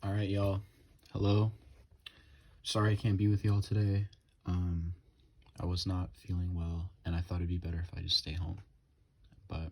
All right, y'all. Hello. Sorry I can't be with y'all today. I was not feeling well, and I thought it'd be better if I just stay home. But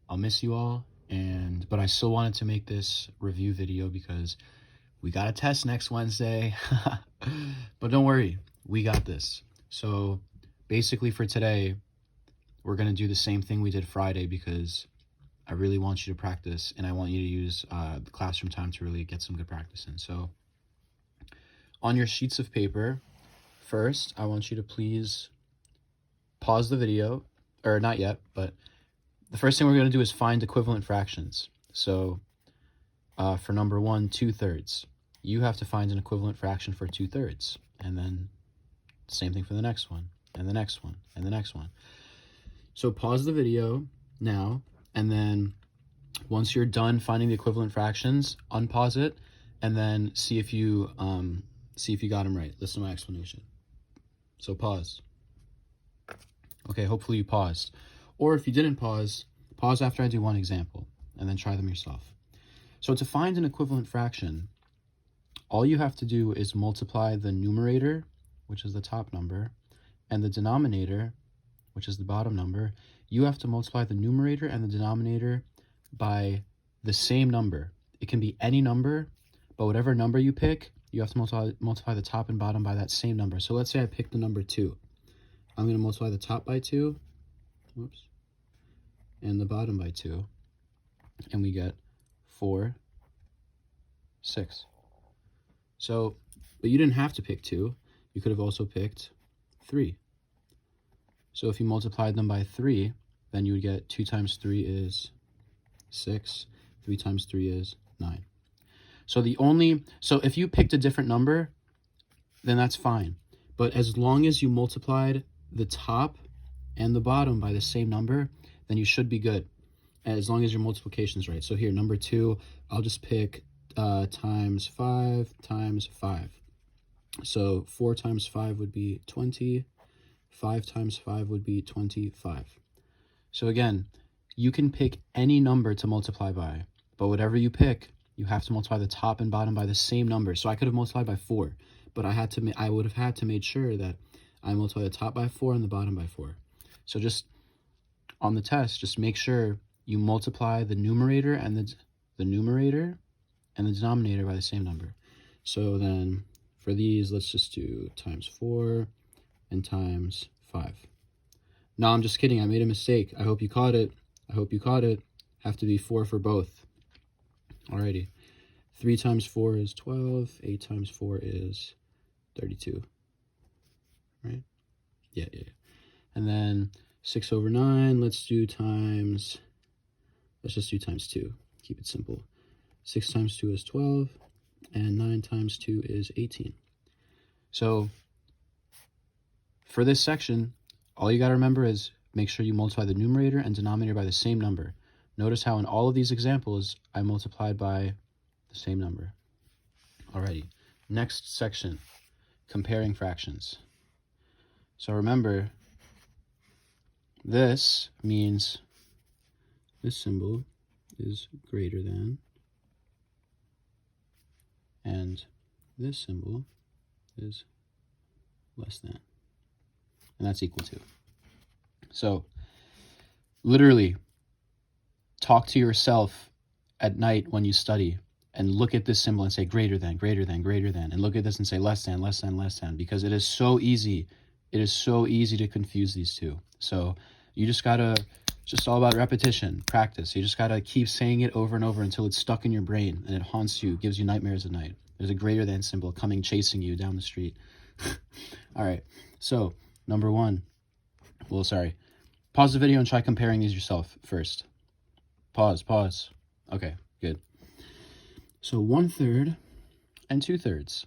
I'll miss you all, but I still wanted to make this review video because we got a test next Wednesday. But don't worry, we got this. So basically for today, we're gonna do the same thing we did Friday because I really want you to practice, and I want you to use the classroom time to really get some good practice in. So on your sheets of paper, first, I want you to please pause the video, or not yet, but the first thing we're going to do is find equivalent fractions. So for number 1, 2/3, you have to find an equivalent fraction for 2/3, and then same thing for the next one, and the next one, and the next one. So pause the video now, and then once you're done finding the equivalent fractions, unpause it, and then see if you got them right. Listen to my explanation. So pause. Okay, hopefully you paused. Or if you didn't pause after I do one example, and then try them yourself. So to find an equivalent fraction, all you have to do is multiply the numerator, which is the top number, and the denominator, which is the bottom number. You have to multiply the numerator and the denominator by the same number. It can be any number, but whatever number you pick, you have to multiply the top and bottom by that same number. So let's say I pick the number 2. I'm going to multiply the top by 2, whoops, and the bottom by 2, and we get 4, 6. So, but you didn't have to pick 2. You could have also picked 3. So if you multiplied them by 3, then you would get 2 times 3 is 6, 3 times 3 is 9. So if you picked a different number, then that's fine. But as long as you multiplied the top and the bottom by the same number, then you should be good, as long as your multiplication is right. So here, number 2, I'll just pick times 5 times 5. So 4 times 5 would be 20. 5 times 5 would be 25. So again, you can pick any number to multiply by, but whatever you pick, you have to multiply the top and bottom by the same number. So I could have multiplied by 4, but I would have had to make sure that I multiply the top by 4 and the bottom by 4. So just on the test, just make sure you multiply the numerator and the denominator by the same number. So then for these, let's just do times 4 and times 5. No, I'm just kidding. I made a mistake. I hope you caught it. Have to be 4 for both. Alrighty. 3 times 4 is 12. 8 times 4 is 32. Right? Yeah. And then 6 over 9, let's just do times 2. Keep it simple. 6 times 2 is 12, and 9 times 2 is 18. So for this section, all you got to remember is make sure you multiply the numerator and denominator by the same number. Notice how in all of these examples, I multiplied by the same number. Alrighty, next section, comparing fractions. So remember, this means this symbol is greater than, and this symbol is less than, and that's equal to. So literally talk to yourself at night when you study and look at this symbol and say greater than, and look at this and say less than, because it is so easy. It is so easy to confuse these two. So you just gotta, just all about repetition, practice. You just gotta keep saying it over and over until it's stuck in your brain and it haunts you, gives you nightmares at night. There's a greater than symbol coming chasing you down the street. All right, so number 1. Well, sorry. Pause the video and try comparing these yourself first. Pause. Okay, good. So 1/3 and 2/3.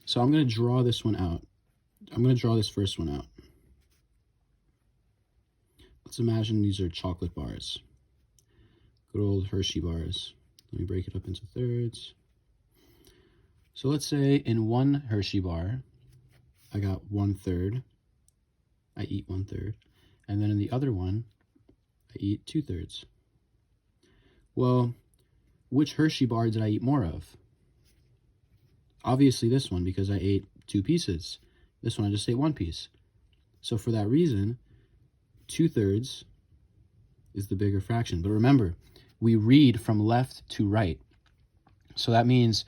So I'm gonna draw this one out. I'm going to draw this first one out. Let's imagine these are chocolate bars. Good old Hershey bars. Let me break it up into thirds. So let's say in one Hershey bar, I got 1/3. I eat 1/3. And then in the other one, I eat 2/3. Well, which Hershey bar did I eat more of? Obviously this one, because I ate 2 pieces. This one I just ate 1 piece. So for that reason, 2/3 is the bigger fraction. But remember, we read from left to right. So that means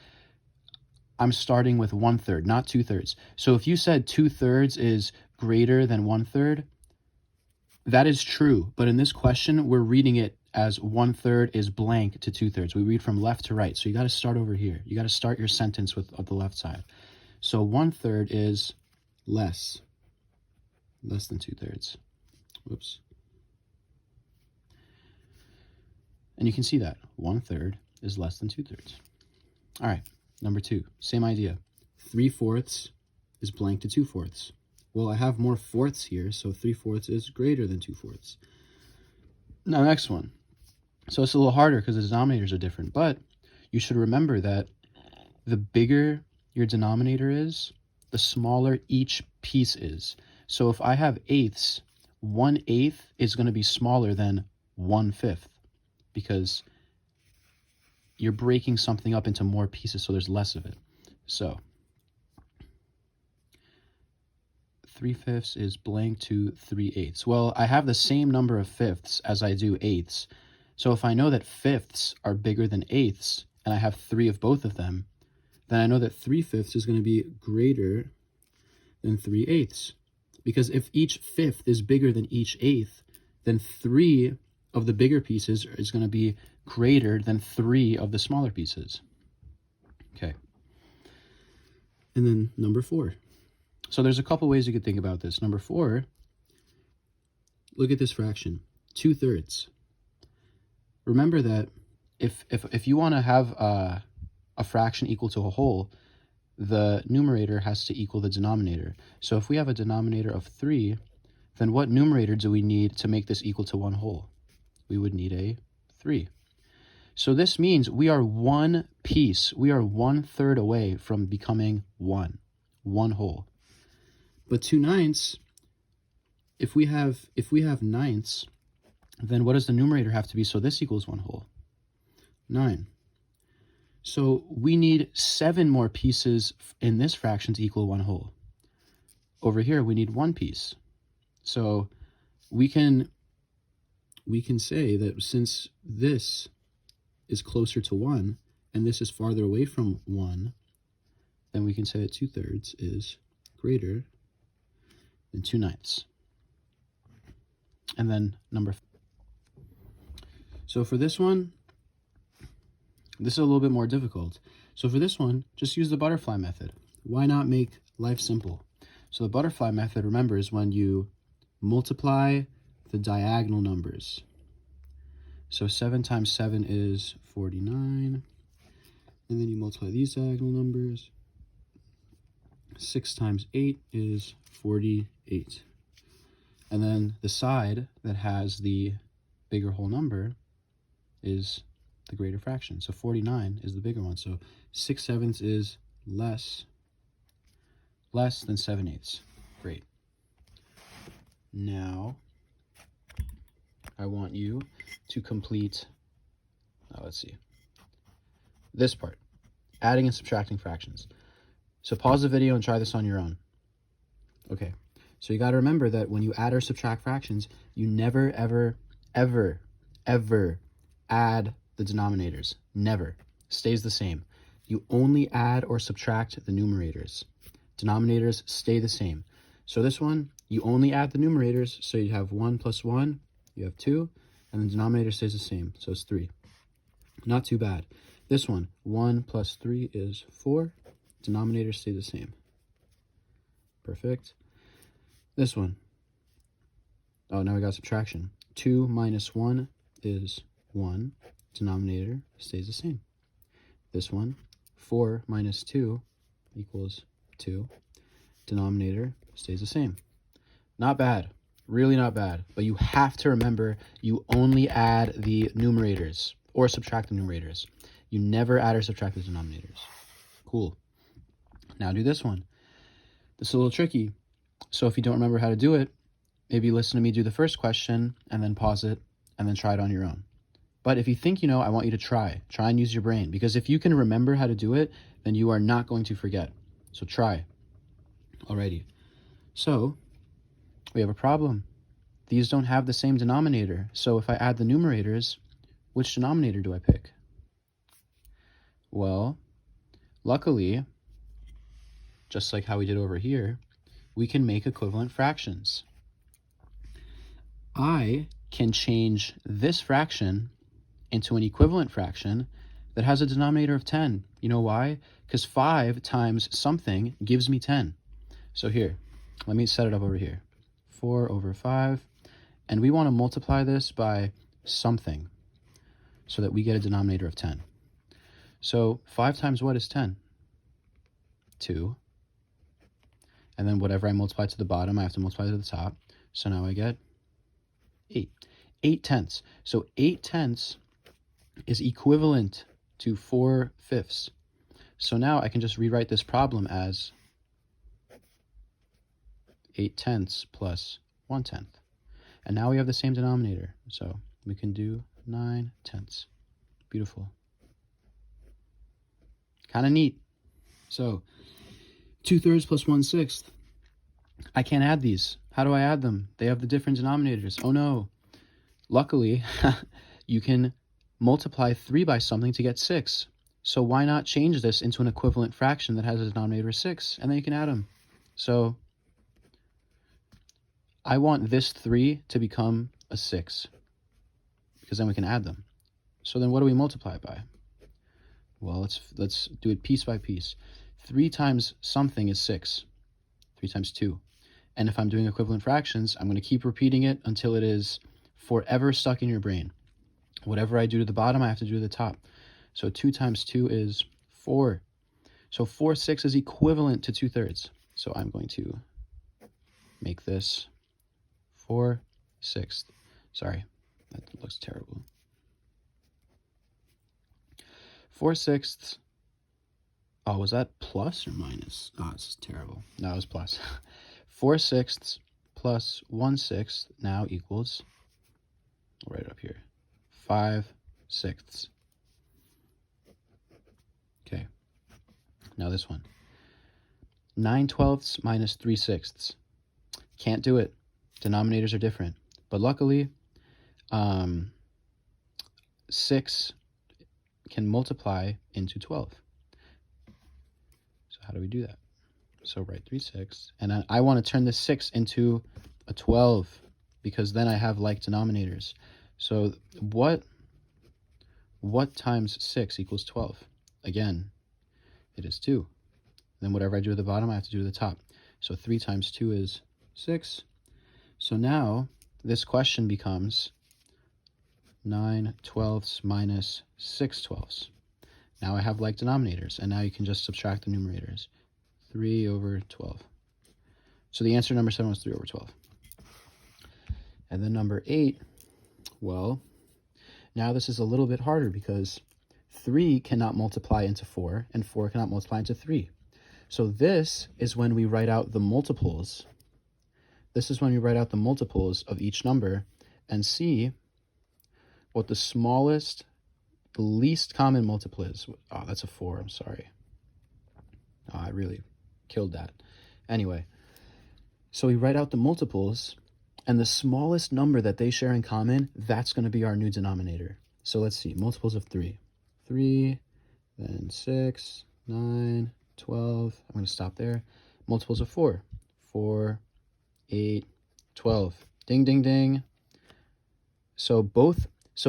I'm starting with 1/3, not 2/3. So if you said 2/3 is greater than 1/3, that is true. But in this question, we're reading it as 1/3 is blank to 2/3. We read from left to right. So you got to start over here. You got to start your sentence with the left side. So 1/3 is less than 2/3. Whoops. And you can see that 1/3 is less than 2/3. All right, number 2, same idea. 3/4 is blank to 2/4. Well, I have more fourths here, so 3/4 is greater than 2/4. Now, next one. So it's a little harder because the denominators are different, but you should remember that the bigger your denominator is, the smaller each piece is. So if I have eighths, 1/8 is going to be smaller than 1/5 because you're breaking something up into more pieces, so there's less of it. So 3/5 is blank to 3/8. Well, I have the same number of fifths as I do eighths. So if I know that fifths are bigger than eighths, and I have 3 of both of them, then I know that 3/5 is going to be greater than 3/8. Because if each fifth is bigger than each eighth, then 3 of the bigger pieces is going to be greater than 3 of the smaller pieces. Okay. And then number 4. So there's a couple ways you could think about this. Number 4, look at this fraction, 2/3. Remember that if you want to have a fraction equal to a whole, the numerator has to equal the denominator. So if we have a denominator of 3, then what numerator do we need to make this equal to 1 whole? We would need a 3. So this means we are 1 piece. We are 1/3 away from becoming 1 whole. But 2/9, if we have ninths, then what does the numerator have to be so this equals 1 whole? 9. So we need 7 more pieces in this fraction to equal 1 whole. Over here, we need 1 piece. So we can say that since this is closer to 1 and this is farther away from 1, then we can say that 2/3 is greater than 2/9. And then number 5. So for this one, this is a little bit more difficult. So for this one, just use the butterfly method. Why not make life simple? So the butterfly method, remember, is when you multiply the diagonal numbers. So 7 times 7 is 49. And then you multiply these diagonal numbers. 6 times 8 is 48. And then the side that has the bigger whole number is the greater fraction. So 49 is the bigger one. So 6/7 is less than 7/8. Great. Now, I want you to complete, let's see, this part, adding and subtracting fractions. So pause the video and try this on your own. Okay, so you got to remember that when you add or subtract fractions, you never, ever, ever, ever add the denominators. Never. Stays the same. You only add or subtract the numerators. Denominators stay the same. So this one, you only add the numerators, so you have 1 plus 1, you have 2, and the denominator stays the same, so it's 3. Not too bad. This one, 1 plus 3 is 4, denominator stay the same. Perfect. This one, oh, now we got subtraction. 2 minus 1 is 1, denominator stays the same. This one, 4 minus 2 equals 2, denominator stays the same. Not bad, really not bad, but you have to remember you only add the numerators or subtract the numerators. You never add or subtract the denominators. Cool. Now do this one. This is a little tricky, so if you don't remember how to do it, maybe listen to me do the first question and then pause it and then try it on your own. But if you think you know, I want you to try and use your brain, because if you can remember how to do it, then you are not going to forget. So try. Alrighty. So we have a problem. These don't have the same denominator. So if I add the numerators, which denominator do I pick? Well, luckily, just like how we did over here, we can make equivalent fractions. I can change this fraction into an equivalent fraction that has a denominator of 10. You know why? Because 5 times something gives me 10. So here, let me set it up over here. 4 over 5. And we want to multiply this by something so that we get a denominator of 10. So 5 times what is 10? 2. And then whatever I multiply to the bottom, I have to multiply to the top. So now I get 8. 8 tenths. So 8 tenths is equivalent to 4/5. So now I can just rewrite this problem as 8 tenths plus 1/10. And now we have the same denominator. So we can do 9 tenths. Beautiful. Kind of neat. So 2/3 plus 1/6. I can't add these. How do I add them? They have the different denominators. Oh no. Luckily, you can multiply 3 by something to get 6. So why not change this into an equivalent fraction that has a denominator of 6, and then you can add them. So I want this 3 to become a 6, because then we can add them. So then what do we multiply it by? Well, let's do it piece by piece. 3 times something is 6. 3 times 2. And if I'm doing equivalent fractions, I'm going to keep repeating it until it is forever stuck in your brain. Whatever I do to the bottom, I have to do to the top. So 2 times 2 is 4. So 4/6 is equivalent to 2/3. So I'm going to make this 4/6. Sorry, that looks terrible. 4/6. Oh, was that plus or minus? Oh, this is terrible. No, it was plus. 4/6 plus 1/6 now equals, right up here, 5/6. Okay, now this one. 9/12 minus 3/6. Can't do it. Denominators are different. But luckily, 6 can multiply into 12. So how do we do that? So write 3/6. And I want to turn this 6 into a 12, because then I have like denominators. So what times 6 equals 12? Again, it is 2. Then whatever I do at the bottom, I have to do to the top. So 3 times 2 is 6. So now this question becomes 9/12 minus 6/12. Now I have like denominators, and now you can just subtract the numerators. 3 over 12. So the answer number 7 was 3 over 12. And then number 8, well, now this is a little bit harder, because 3 cannot multiply into 4, and 4 cannot multiply into 3. So this is when we write out the multiples. This is when we write out the multiples of each number and see what the smallest, the least common multiple is. Oh, that's a 4. I'm sorry. Oh, I really killed that. Anyway, so we write out the multiples, and the smallest number that they share in common, that's going to be our new denominator. So let's see. Multiples of 3. 3, then 6, 9, 12. I'm going to stop there. Multiples of 4. 4, 8, 12. Ding, ding, ding. So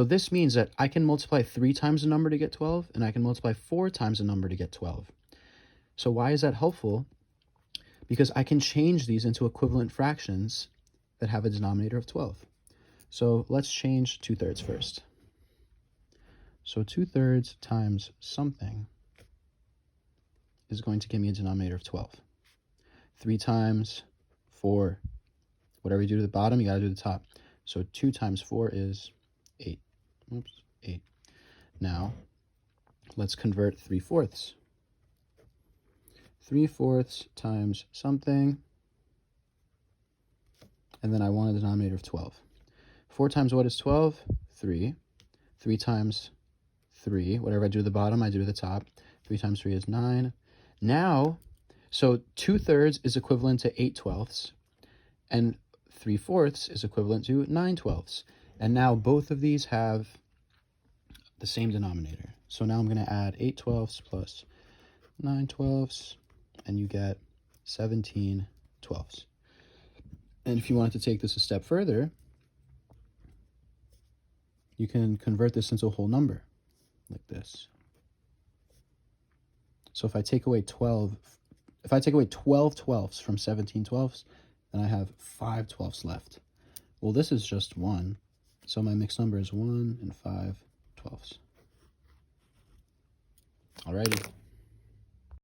this means that I can multiply 3 times a number to get 12, and I can multiply 4 times a number to get 12. So why is that helpful? Because I can change these into equivalent fractions that have a denominator of 12. So let's change 2/3 first. So 2/3 times something is going to give me a denominator of 12. 3 times 4. Whatever you do to the bottom, you got to do to the top. So 2 times 4 is 8. Oops, 8. Now, let's convert 3/4. 3/4 times something, and then I want a denominator of 12. 4 times what is 12? 3. 3 times 3, whatever I do at the bottom, I do at the top. 3 times 3 is 9. Now, so 2/3 is equivalent to 8/12, and 3/4 is equivalent to 9/12. And now both of these have the same denominator. So now I'm going to add 8/12 plus 9/12, and you get 17/12. And if you wanted to take this a step further, you can convert this into a whole number, like this. So if I take away 12 twelfths from 17/12, then I have 5/12 left. Well, this is just 1, so my mixed number is 1 and 5/12. Alrighty.